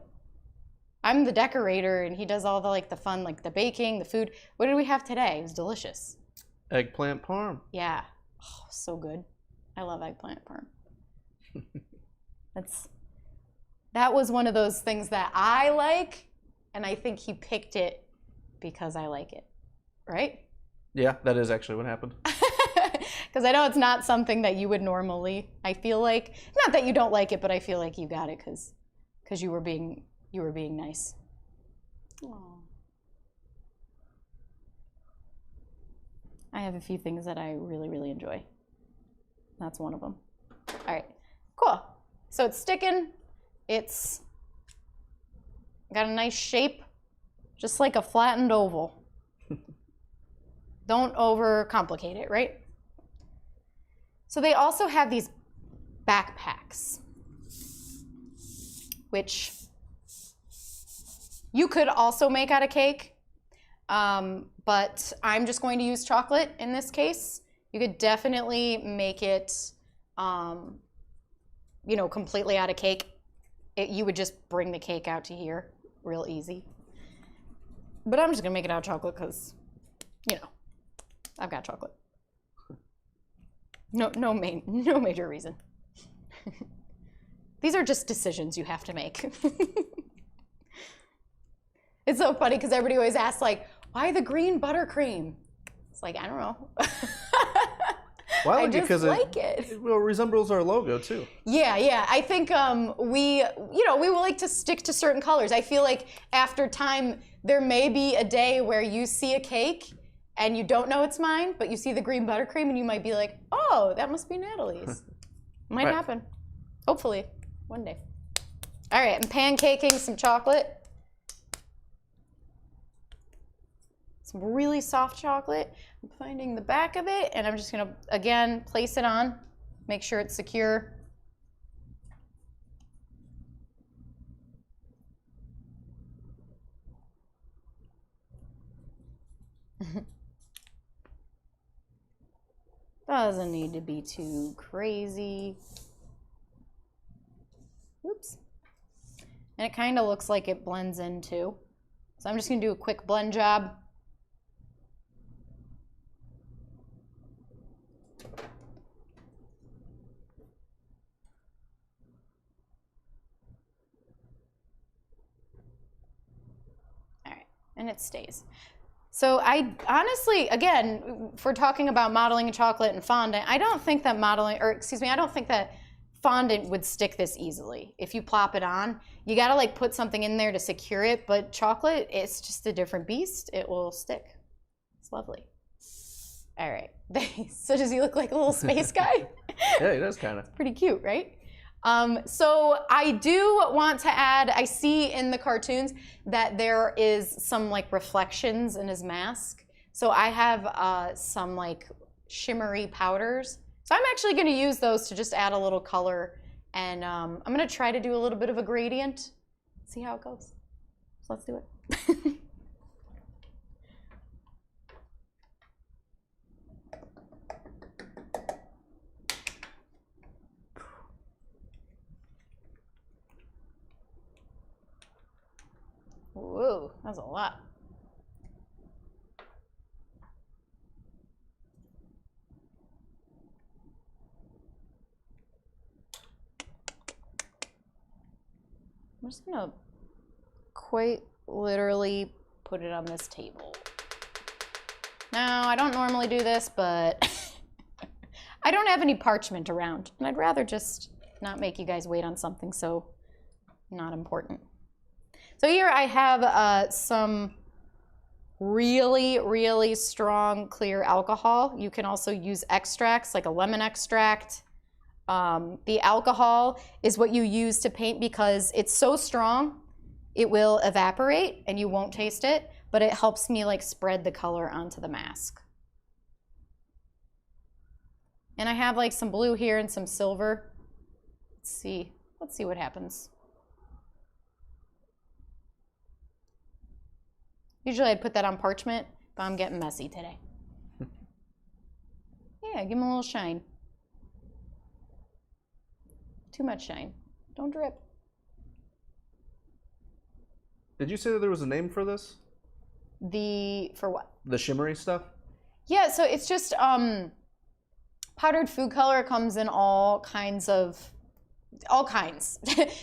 I'm the decorator and he does all the fun, like the baking, the food. What did we have today? It was delicious. Eggplant parm. Yeah. Oh, so good. I love eggplant parm. That was one of those things that I like. And I think he picked it because I like it, right? Yeah, that is actually what happened. Because I know it's not something that you would normally, I feel like. Not that you don't like it, but I feel like you got it because you were being nice. Aww. I have a few things that I really, really enjoy. That's one of them. All right, cool. So it's sticking. It's got a nice shape, just like a flattened oval. Don't overcomplicate it, right? So they also have these backpacks, which you could also make out of cake, but I'm just going to use chocolate in this case. You could definitely make it, completely out of cake. You would just bring the cake out to here. Real easy. But I'm just gonna make it out of chocolate because, I've got chocolate. No major reason. These are just decisions you have to make. It's so funny because everybody always asks, why the green buttercream? It's like, I don't know. Well, I just like it resembles our logo too. Yeah. I think we will like to stick to certain colors. I feel like after time, there may be a day where you see a cake and you don't know it's mine, but you see the green buttercream and you might be like, oh, that must be Natalie's. Might happen. Hopefully, one day. All right, I'm pancaking some chocolate. Some really soft chocolate. I'm finding the back of it, and I'm just gonna, again, place it on, make sure it's secure. Doesn't need to be too crazy. Oops. And it kind of looks like it blends in too. So I'm just gonna do a quick blend job. And it stays. So I honestly, again, if we're talking about modeling chocolate and fondant, I don't think that I don't think that fondant would stick this easily. If you plop it on, you gotta like put something in there to secure it, but chocolate, it's just a different beast. It will stick. It's lovely. All right. So does he look like a little space guy? Yeah, he does kind of. Pretty cute, right? So I do want to add, I see in the cartoons that there is some like reflections in his mask. So I have some like shimmery powders. So I'm actually going to use those to just add a little color. And I'm going to try to do a little bit of a gradient. See how it goes. So let's do it. Whoa, that's a lot. I'm just gonna quite literally put it on this table. Now, I don't normally do this, but I don't have any parchment around, and I'd rather just not make you guys wait on something so not important. So here I have some really, really strong clear alcohol. You can also use extracts like a lemon extract. The alcohol is what you use to paint because it's so strong, it will evaporate and you won't taste it, but it helps me like spread the color onto the mask. And I have like some blue here and some silver. Let's see what happens. Usually I'd put that on parchment, but I'm getting messy today. Yeah, give him a little shine. Too much shine. Don't drip. Did you say that there was a name for this? For what? The shimmery stuff? Yeah, so it's just powdered food color. Comes in all kinds.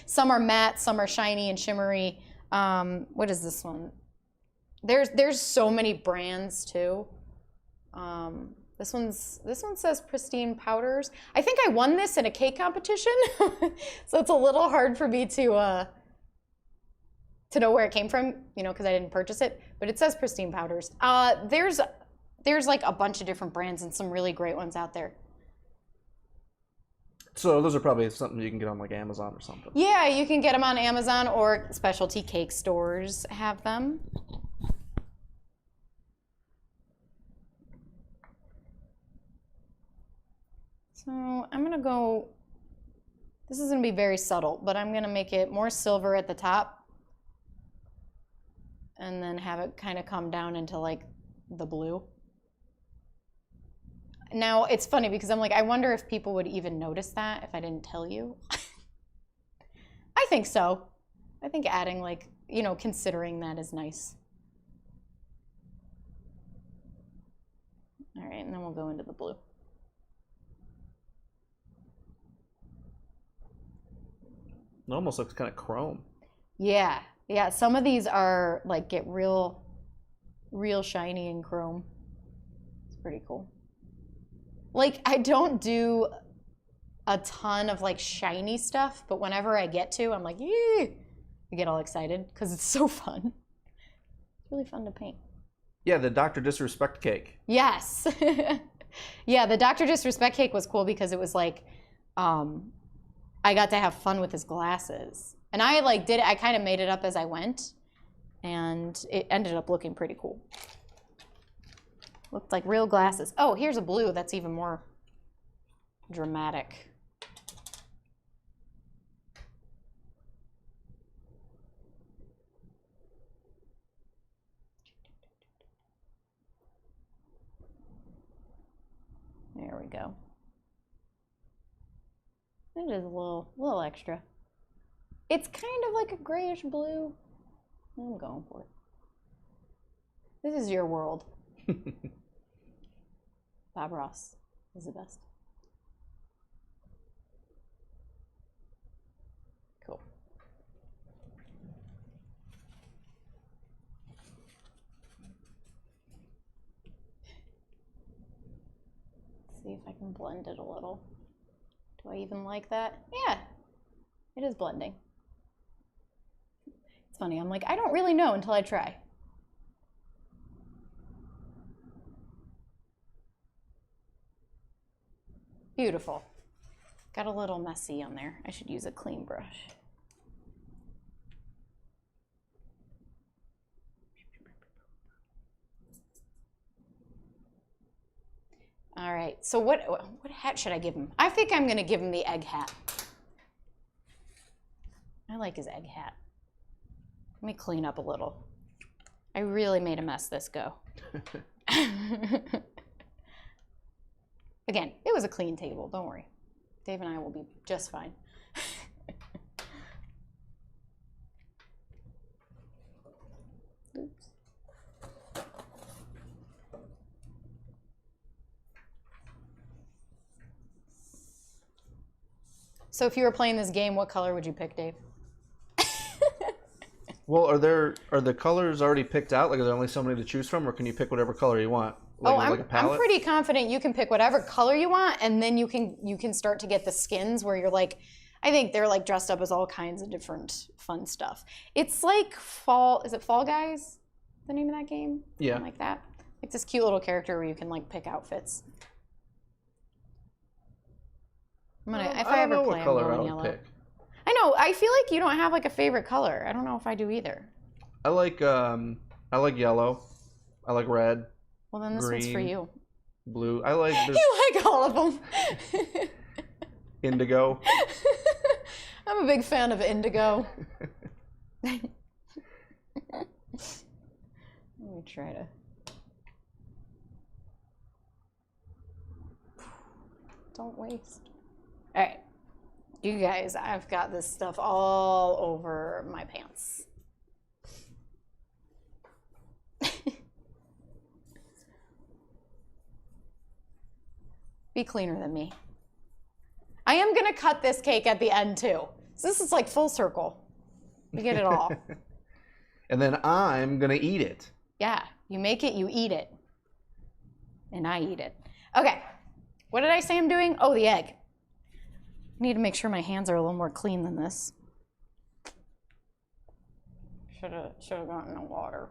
Some are matte, some are shiny and shimmery. What is this one? There's so many brands too. This one says Pristine Powders. I think I won this in a cake competition, so it's a little hard for me to know where it came from, because I didn't purchase it. But it says Pristine Powders. There's like a bunch of different brands and some really great ones out there. So those are probably something you can get on like Amazon or something. Yeah, you can get them on Amazon or specialty cake stores have them. So I'm gonna go, this is gonna be very subtle, but I'm gonna make it more silver at the top and then have it kind of come down into like the blue. Now it's funny because I'm like, I wonder if people would even notice that if I didn't tell you. I think so. I think adding like, considering that is nice. All right, and then we'll go into the blue. It almost looks kind of chrome. Yeah. Some of these are like get real shiny and chrome. It's pretty cool. Like I don't do a ton of like shiny stuff, but whenever I get to, I'm like, yee! I get all excited because it's so fun. It's really fun to paint. Yeah, the Dr. Disrespect cake. Yes. Yeah, the Dr. Disrespect cake was cool because it was like, I got to have fun with his glasses. And I I kind of made it up as I went. And it ended up looking pretty cool. Looked like real glasses. Oh, here's a blue that's even more dramatic. There we go. It is a little extra. It's kind of like a grayish blue. I'm going for it. This is your world. Bob Ross is the best. Cool. See if I can blend it a little. Do I even like that? Yeah, it is blending. It's funny, I'm like, I don't really know until I try. Beautiful. Got a little messy on there. I should use a clean brush. All right, so what hat should I give him? I think I'm gonna give him the egg hat. I like his egg hat. Let me clean up a little. I really made a mess this go. Again, it was a clean table, don't worry. Dave and I will be just fine. Oops. So if you were playing this game, what color would you pick, Dave? Well, are the colors already picked out? Like, are there only so many to choose from, or can you pick whatever color you want? Like, I'm pretty confident you can pick whatever color you want, and then you can start to get the skins where you're like, I think they're like dressed up as all kinds of different fun stuff. It's like Fall, is it Fall Guys? The name of that game? Yeah. Something like that. Like this cute little character where you can like pick outfits. I'm gonna, if I ever play, I'm going yellow. Pick. I know. I feel like you don't have like a favorite color. I don't know if I do either. I like yellow. I like red. Well, then this green, one's for you. Blue. I like. You like all of them. Indigo. I'm a big fan of indigo. Let me try to. Don't waste. All right. You guys, I've got this stuff all over my pants. Be cleaner than me. I am gonna cut this cake at the end too. So this is like full circle. You get it all. And then I'm gonna eat it. Yeah, you make it, you eat it. And I eat it. Okay, what did I say I'm doing? Oh, the egg. I need to make sure my hands are a little more clean than this. Should have gotten the water.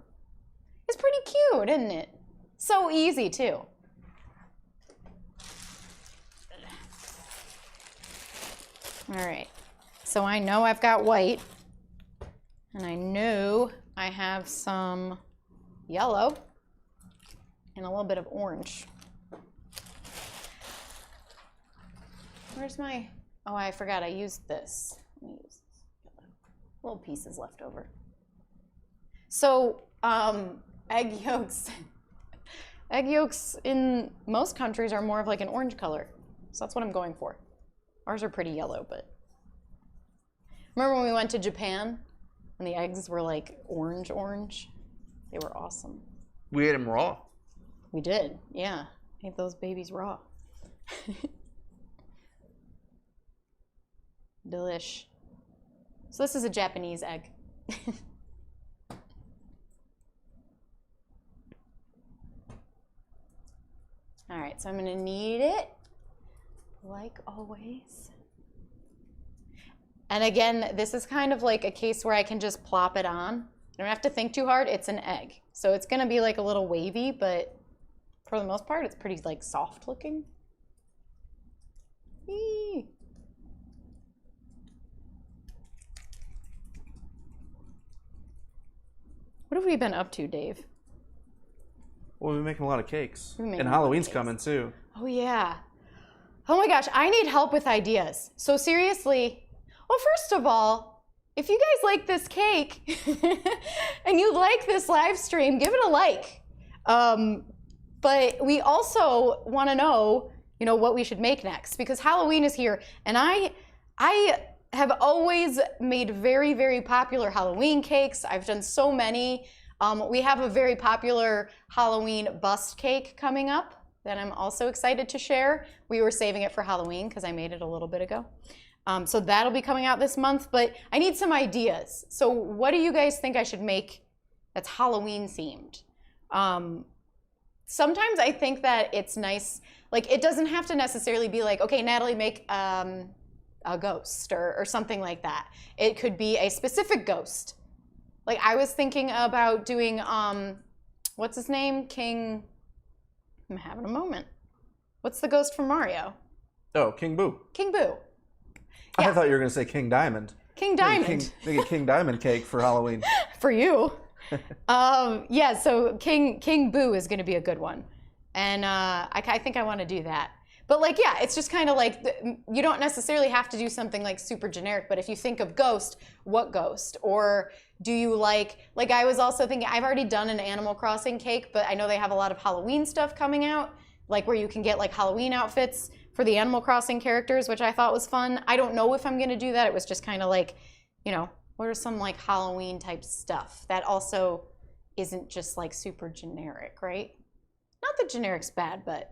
It's pretty cute, isn't it? So easy too. All right, so I know I've got white, and I know I have some yellow and a little bit of orange. Where's my, oh, I forgot I used this. Let me use this. Little pieces left over. So egg yolks, egg yolks in most countries are more of like an orange color. So that's what I'm going for. Ours are pretty yellow, but. Remember when we went to Japan and the eggs were like orange? They were awesome. We ate them raw. We did, yeah. Ate those babies raw. Delish. So this is a Japanese egg. All right, so I'm gonna knead it, like always. And again, this is kind of like a case where I can just plop it on. I don't have to think too hard, it's an egg. So it's gonna be like a little wavy, but for the most part, it's pretty like soft looking. Eee. What have we been up to, Dave? Well, we've been making a lot of cakes. And Halloween's coming too. Oh yeah. Oh my gosh, I need help with ideas. So seriously, well, first of all, if you guys like this cake and you like this live stream, give it a like. But we also want to know, what we should make next, because Halloween is here, and I have always made very, very popular Halloween cakes. I've done so many. We have a very popular Halloween bust cake coming up that I'm also excited to share. We were saving it for Halloween because I made it a little bit ago. So that'll be coming out this month, but I need some ideas. So what do you guys think I should make that's Halloween themed? Sometimes I think that it's nice, Like, it doesn't have to necessarily be like, okay, Natalie, make a ghost or something like that. It could be a specific ghost. Like, I was thinking about doing, what's his name? I'm having a moment. What's the ghost from Mario? Oh, King Boo. King Boo. I Yeah. thought you were going to say King Diamond. King Diamond. Make a King Diamond cake for Halloween. For you. Yeah, so King Boo is going to be a good one. And I think I want to do that. But like, yeah, it's just kind of like, you don't necessarily have to do something like super generic, but if you think of ghost, what ghost? Or do you like I was also thinking, I've already done an Animal Crossing cake, but I know they have a lot of Halloween stuff coming out, like where you can get like Halloween outfits for the Animal Crossing characters, which I thought was fun. I don't know if I'm going to do that. It was just kind of like, you know, what are some like Halloween type stuff that also isn't just like super generic, right? Not that generic's bad, but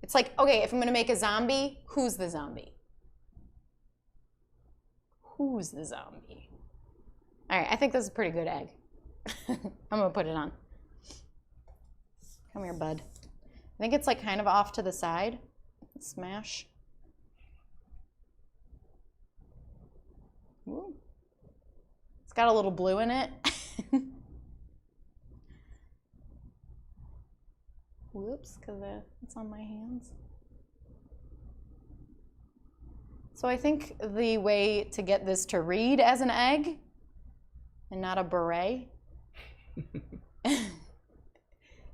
it's like, okay, if I'm going to make a zombie, who's the zombie? Who's the zombie? All right, I think this is a pretty good egg. I'm going to put it on. Come here, bud. I think it's like kind of off to the side. Smash. Ooh. It's got a little blue in it. Whoops, because it's on my hands. So I think the way to get this to read as an egg and not a beret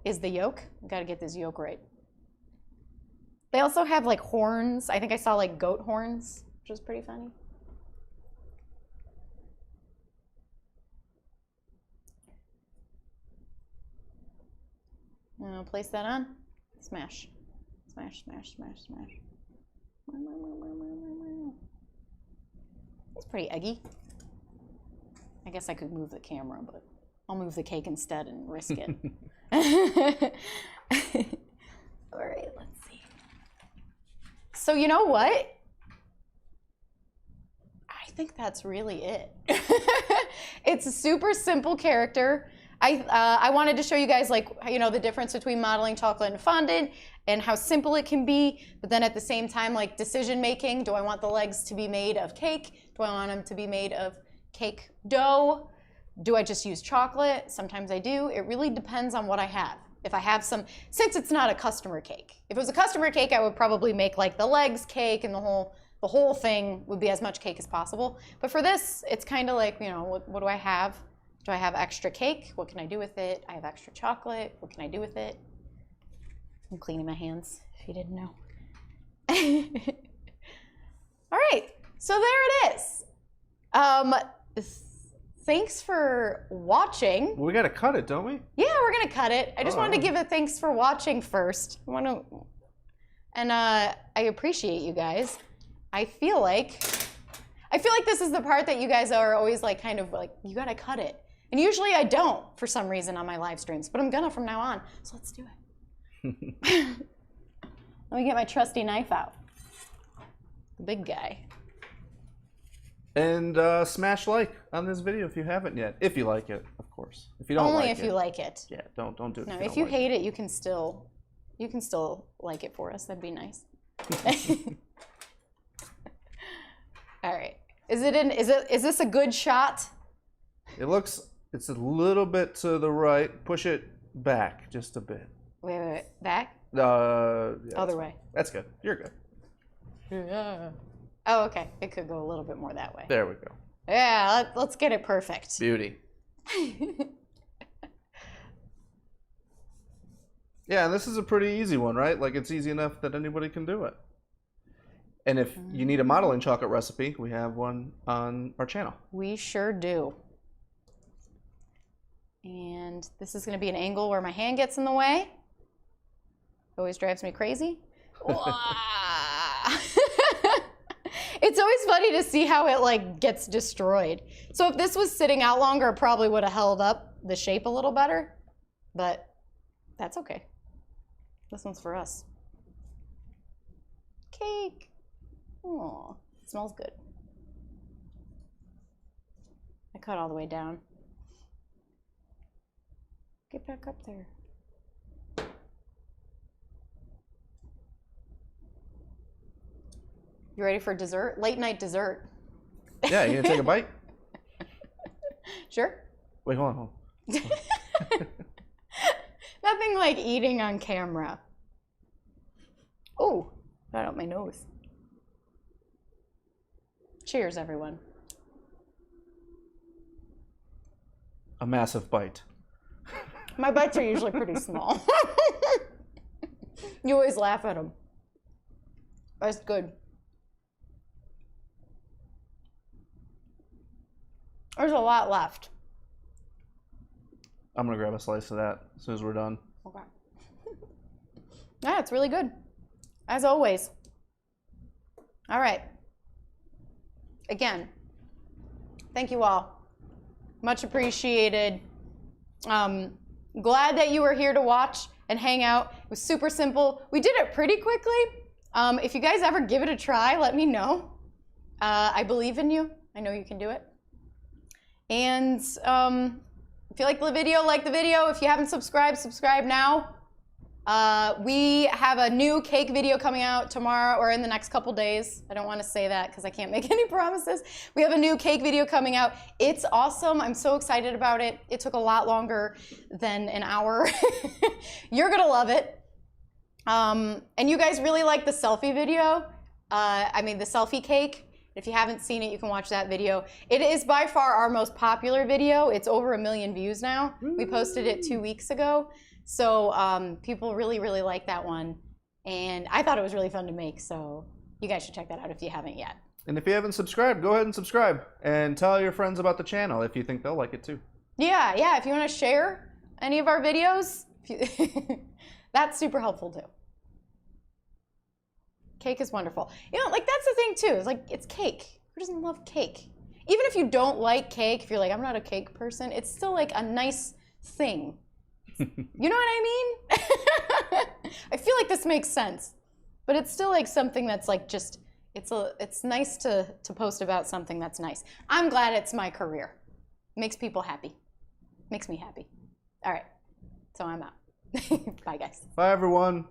is the yolk. Got to get this yolk right. They also have like horns. I think I saw like goat horns, which is pretty funny. Now place that on. Smash. Smash, smash, smash, smash. It's pretty eggy. I guess I could move the camera, but I'll move the cake instead and risk it. All right, let's see. So you know what? I think that's really it. It's a super simple character. I wanted to show you guys, like, you know, the difference between modeling chocolate and fondant and how simple it can be, but then at the same time, like, decision making. Do I want the legs to be made of cake? Do I want them to be made of cake dough? Do I just use chocolate? Sometimes I do. It really depends on what I have. If I have some, since it's not a customer cake. If it was a customer cake, I would probably make like the legs cake and the whole thing would be as much cake as possible. But for this, it's kind of like, you know, what do I have? Do I have extra cake? What can I do with it? I have extra chocolate. What can I do with it? I'm cleaning my hands, if you didn't know. All right, so there it is. Thanks for watching. We got to cut it, don't we? Yeah, we're going to cut it. I just wanted to give a thanks for watching first. I appreciate you guys. I feel like this is the part that you guys are always like, kind of like, you got to cut it. And usually I don't, for some reason, on my live streams, but I'm gonna from now on. So let's do it. Let me get my trusty knife out. The big guy. And smash like on this video if you haven't yet. If you like it, of course. If you don't Only like it. if you like it. Yeah, don't do it. No, if you hate it, you can still like it for us. That'd be nice. All right. Is this a good shot? It's a little bit to the right. Push it back just a bit. Wait. Back? Yeah, Other way. That's good. You're good. Yeah. Oh, okay. It could go a little bit more that way. There we go. Yeah, let's get it perfect. Beauty. Yeah, and this is a pretty easy one, right? Like, it's easy enough that anybody can do it. And if you need a modeling chocolate recipe, we have one on our channel. We sure do. And this is going to be an angle where my hand gets in the way. Always drives me crazy. It's always funny to see how it like gets destroyed. So if this was sitting out longer, it probably would have held up the shape a little better. But that's okay. This one's for us. Cake. Oh, smells good. I cut all the way down. Get back up there. You ready for dessert? Late night dessert. Yeah, you gonna take a bite? Sure. Wait, hold on. Nothing like eating on camera. Oh, got out my nose. Cheers, everyone. A massive bite. My bites are usually pretty small. You always laugh at them. That's good. There's a lot left. I'm gonna grab a slice of that as soon as we're done. Okay. Yeah, it's really good. As always. All right. Again, thank you all. Much appreciated. Glad that you were here to watch and hang out. It was super simple. We did it pretty quickly. If you guys ever give it a try, let me know. I believe in you. I know you can do it. And if you like the video, like the video. If you haven't subscribed, subscribe now. We have a new cake video coming out tomorrow or in the next couple days. I don't want to say that because I can't make any promises. We have a new cake video coming out. It's awesome. I'm so excited about it. It took a lot longer than an hour. You're going to love it. And you guys really like the selfie video. The selfie cake. If you haven't seen it, you can watch that video. It is by far our most popular video. It's over 1 million views now. We posted it 2 weeks ago. So people really, really like that one. And I thought it was really fun to make. So you guys should check that out if you haven't yet. And if you haven't subscribed, go ahead and subscribe. And tell your friends about the channel if you think they'll like it too. Yeah. If you want to share any of our videos, that's super helpful too. Cake is wonderful. That's the thing too. It's cake. Who doesn't love cake? Even if you don't like cake, if you're like, I'm not a cake person, it's still like a nice thing. You know what I mean? I feel like this makes sense, but it's still like something that's like just, it's nice to post about something that's nice. I'm glad it's my career. Makes people happy. Makes me happy. All right, so I'm out. Bye guys. Bye everyone.